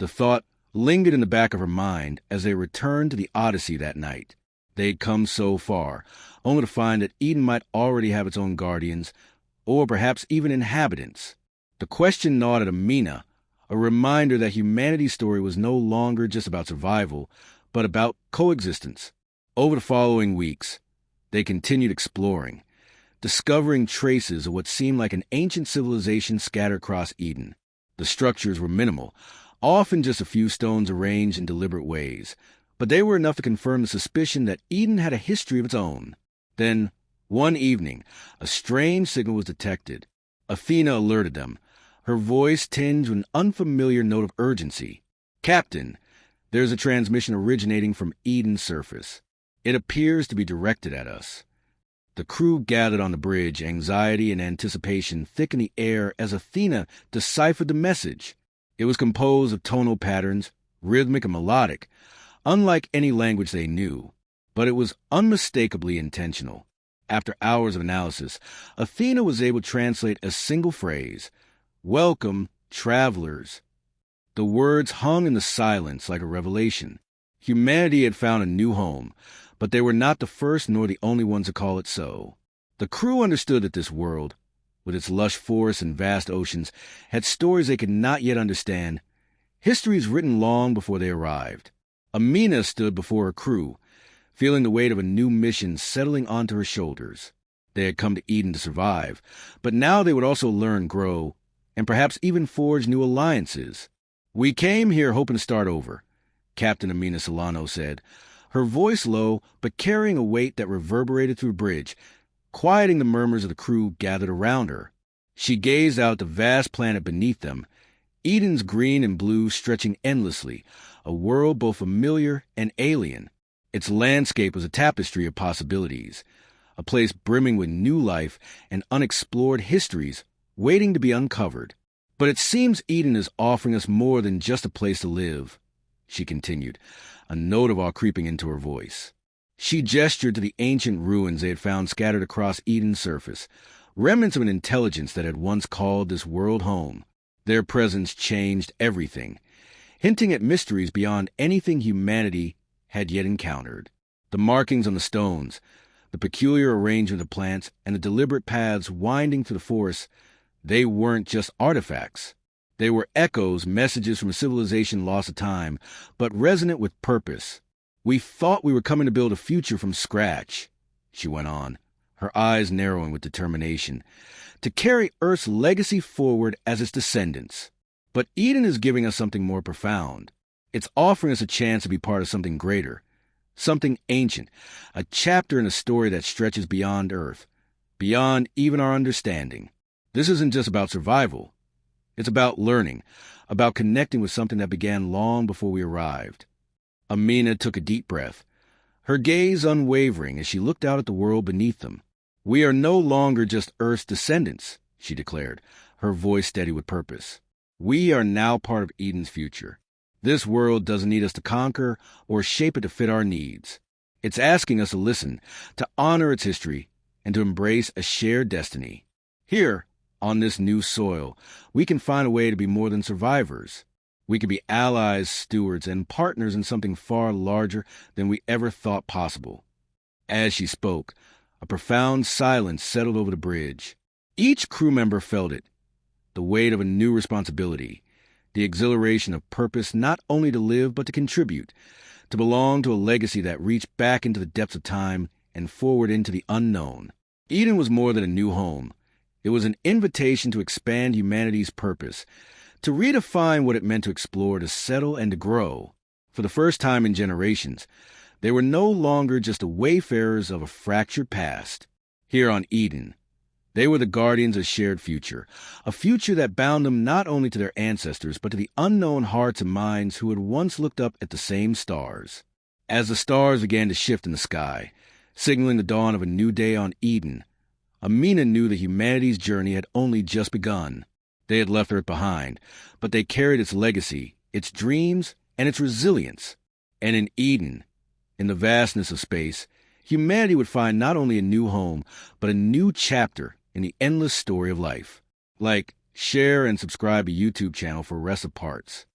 The thought lingered in the back of her mind as they returned to the Odyssey that night. They'd come so far, only to find that Eden might already have its own guardians, or perhaps even inhabitants. The question gnawed at Amina, a reminder that humanity's story was no longer just about survival, but about coexistence. Over the following weeks, they continued exploring, discovering traces of what seemed like an ancient civilization scattered across Eden. The structures were minimal, often just a few stones arranged in deliberate ways, but they were enough to confirm the suspicion that Eden had a history of its own. Then, one evening, a strange signal was detected. Athena alerted them, her voice tinged with an unfamiliar note of urgency. "Captain, there's a transmission originating from Eden's surface. It appears to be directed at us." The crew gathered on the bridge, anxiety and anticipation thick in the air as Athena deciphered the message. It was composed of tonal patterns, rhythmic and melodic, unlike any language they knew, but it was unmistakably intentional. After hours of analysis, Athena was able to translate a single phrase, "Welcome, travelers." The words hung in the silence like a revelation. Humanity had found a new home, but they were not the first nor the only ones to call it so. The crew understood that this world, with its lush forests and vast oceans, had stories they could not yet understand, histories written long before they arrived. Amina stood before her crew, feeling the weight of a new mission settling onto her shoulders. They had come to Eden to survive, but now they would also learn, grow, and perhaps even forge new alliances. "We came here hoping to start over," Captain Amina Solano said, her voice low but carrying a weight that reverberated through the bridge, quieting the murmurs of the crew gathered around her. She gazed out at the vast planet beneath them, Eden's green and blue stretching endlessly, a world both familiar and alien. Its landscape was a tapestry of possibilities, a place brimming with new life and unexplored histories waiting to be uncovered. "But it seems Eden is offering us more than just a place to live," she continued, a note of awe creeping into her voice. She gestured to the ancient ruins they had found scattered across Eden's surface, remnants of an intelligence that had once called this world home. Their presence changed everything, hinting at mysteries beyond anything humanity had yet encountered. The markings on the stones, the peculiar arrangement of plants, and the deliberate paths winding through the forest, they weren't just artifacts. They were echoes, messages from a civilization lost to time, but resonant with purpose. "We thought we were coming to build a future from scratch," she went on, her eyes narrowing with determination, "to carry Earth's legacy forward as its descendants. But Eden is giving us something more profound. It's offering us a chance to be part of something greater, something ancient, a chapter in a story that stretches beyond Earth, beyond even our understanding. This isn't just about survival. It's about learning, about connecting with something that began long before we arrived." Amina took a deep breath, her gaze unwavering as she looked out at the world beneath them. "We are no longer just Earth's descendants," she declared, her voice steady with purpose. "We are now part of Eden's future. This world doesn't need us to conquer or shape it to fit our needs. It's asking us to listen, to honor its history, and to embrace a shared destiny. Here, on this new soil, we can find a way to be more than survivors. We can be allies, stewards, and partners in something far larger than we ever thought possible." As she spoke, a profound silence settled over the bridge. Each crew member felt it, the weight of a new responsibility, the exhilaration of purpose not only to live but to contribute, to belong to a legacy that reached back into the depths of time and forward into the unknown. Eden was more than a new home. It was an invitation to expand humanity's purpose, to redefine what it meant to explore, to settle, and to grow. For the first time in generations, they were no longer just the wayfarers of a fractured past. Here on Eden, they were the guardians of a shared future, a future that bound them not only to their ancestors, but to the unknown hearts and minds who had once looked up at the same stars. As the stars began to shift in the sky, signaling the dawn of a new day on Eden, Amina knew that humanity's journey had only just begun. They had left Earth behind, but they carried its legacy, its dreams, and its resilience. And in Eden, in the vastness of space, humanity would find not only a new home, but a new chapter in the endless story of life. Like, share, and subscribe to YouTube channel for Rest of Parts.